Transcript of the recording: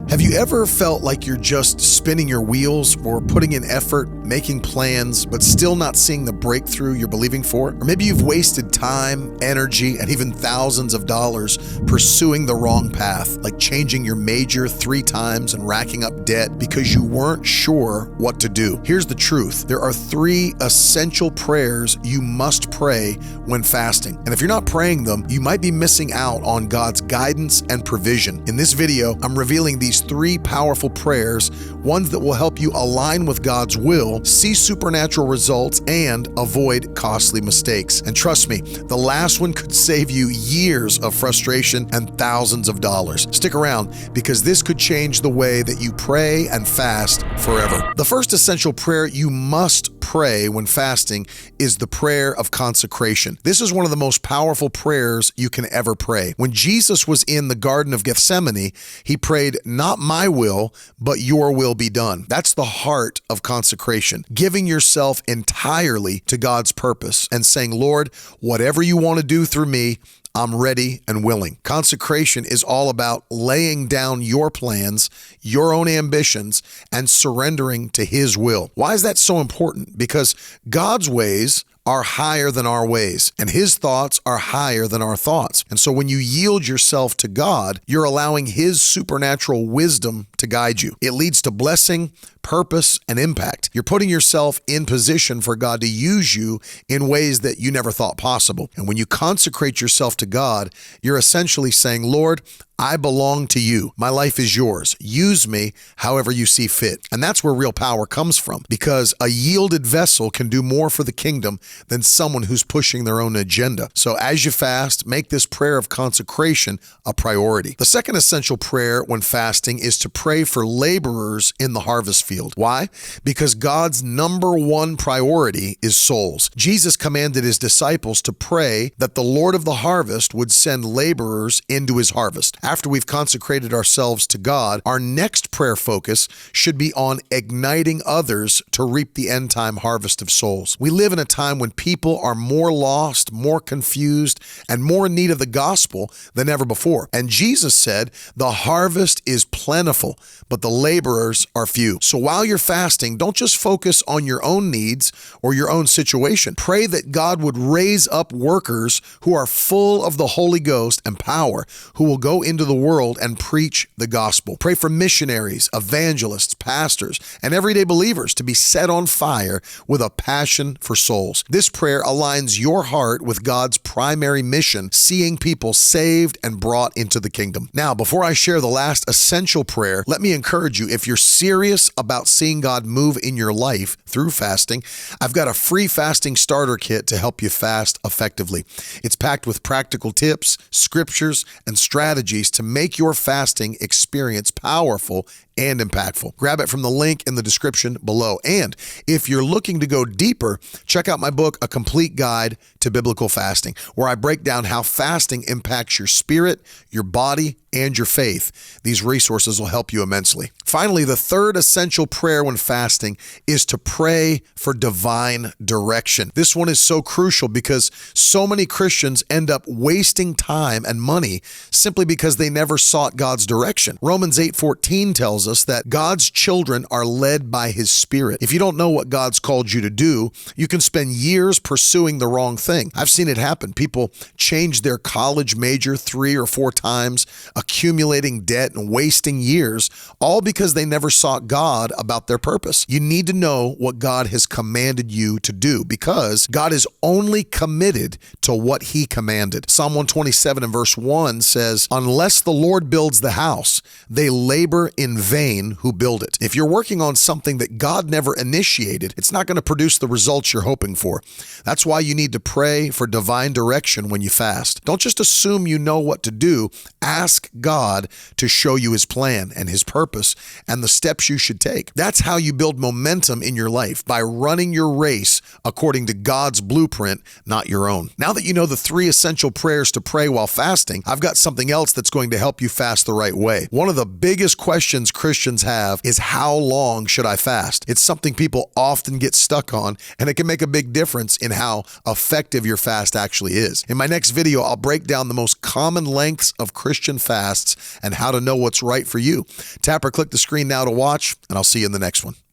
Have you ever felt like you're just spinning your wheels or putting in effort, making plans, but still not seeing the breakthrough you're believing for? Or maybe you've wasted time, energy, and even thousands of dollars pursuing the wrong path, like changing your major 3 times and racking up debt because you weren't sure what to do. Here's the truth. There are 3 essential prayers you must pray when fasting. And if you're not praying them, you might be missing out on God's guidance and provision. In this video, I'm revealing these 3 powerful prayers, ones that will help you align with God's will, see supernatural results, and avoid costly mistakes. And trust me, the last one could save you years of frustration and thousands of dollars. Stick around, because this could change the way that you pray and fast forever. The first essential prayer you must pray when fasting is the prayer of consecration. This is one of the most powerful prayers you can ever pray. When Jesus was in the Garden of Gethsemane, he prayed, "Not my will, but your will be done." That's the heart of consecration, giving yourself entirely to God's purpose and saying, "Lord, whatever you want to do through me, I'm ready and willing." Consecration is all about laying down your plans, your own ambitions, and surrendering to His will. Why is that so important? Because God's ways are higher than our ways, and His thoughts are higher than our thoughts. And so when you yield yourself to God, you're allowing His supernatural wisdom to guide you. It leads to blessing, purpose, and impact. You're putting yourself in position for God to use you in ways that you never thought possible. And when you consecrate yourself to God, you're essentially saying, "Lord, I belong to you. My life is yours. Use me however you see fit." And that's where real power comes from, because a yielded vessel can do more for the kingdom than someone who's pushing their own agenda. So as you fast, make this prayer of consecration a priority. The second essential prayer when fasting is to pray for laborers in the harvest field. Why? Because God's number one priority is souls. Jesus commanded His disciples to pray that the Lord of the harvest would send laborers into His harvest. After we've consecrated ourselves to God, our next prayer focus should be on igniting others to reap the end-time harvest of souls. We live in a time when people are more lost, more confused, and more in need of the gospel than ever before. And Jesus said, "The harvest is plentiful, but the laborers are few." So while you're fasting, don't just focus on your own needs or your own situation. Pray that God would raise up workers who are full of the Holy Ghost and power, who will go into the world and preach the gospel. Pray for missionaries, evangelists, pastors, and everyday believers to be set on fire with a passion for souls. This prayer aligns your heart with God's primary mission, seeing people saved and brought into the kingdom. Now, before I share the last essential prayer, let me encourage you, if you're serious about seeing God move in your life through fasting, I've got a free fasting starter kit to help you fast effectively. It's packed with practical tips, scriptures, and strategies to make your fasting experience powerful and impactful. Grab it from the link in the description below. And if you're looking to go deeper, check out my book, A Complete Guide to Biblical Fasting, where I break down how fasting impacts your spirit, your body, and your faith. These resources will help you immensely. Finally, the third essential prayer when fasting is to pray for divine direction. This one is so crucial because so many Christians end up wasting time and money simply because they never sought God's direction. Romans 8:14 tells us that God's children are led by His Spirit. If you don't know what God's called you to do, you can spend years pursuing the wrong thing. I've seen it happen. People change their college major 3 or 4 times, accumulating debt and wasting years, all because they never sought God about their purpose. You need to know what God has commanded you to do, because God is only committed to what He commanded. Psalm 127 and verse 1 says, "Unless the Lord builds the house, they labor in vain who build it." If you're working on something that God never initiated, it's not going to produce the results you're hoping for. That's why you need to pray for divine direction when you fast. Don't just assume you know what to do. Ask God to show you His plan and His purpose, and the steps you should take. That's how you build momentum in your life, by running your race according to God's blueprint, not your own. Now that you know the 3 essential prayers to pray while fasting, I've got something else that's going to help you fast the right way. One of the biggest questions Christians have is, how long should I fast? It's something people often get stuck on, and it can make a big difference in how effective your fast actually is. In my next video, I'll break down the most common lengths of Christian fasts and how to know what's right for you. Tap or click the screen now to watch, and I'll see you in the next one.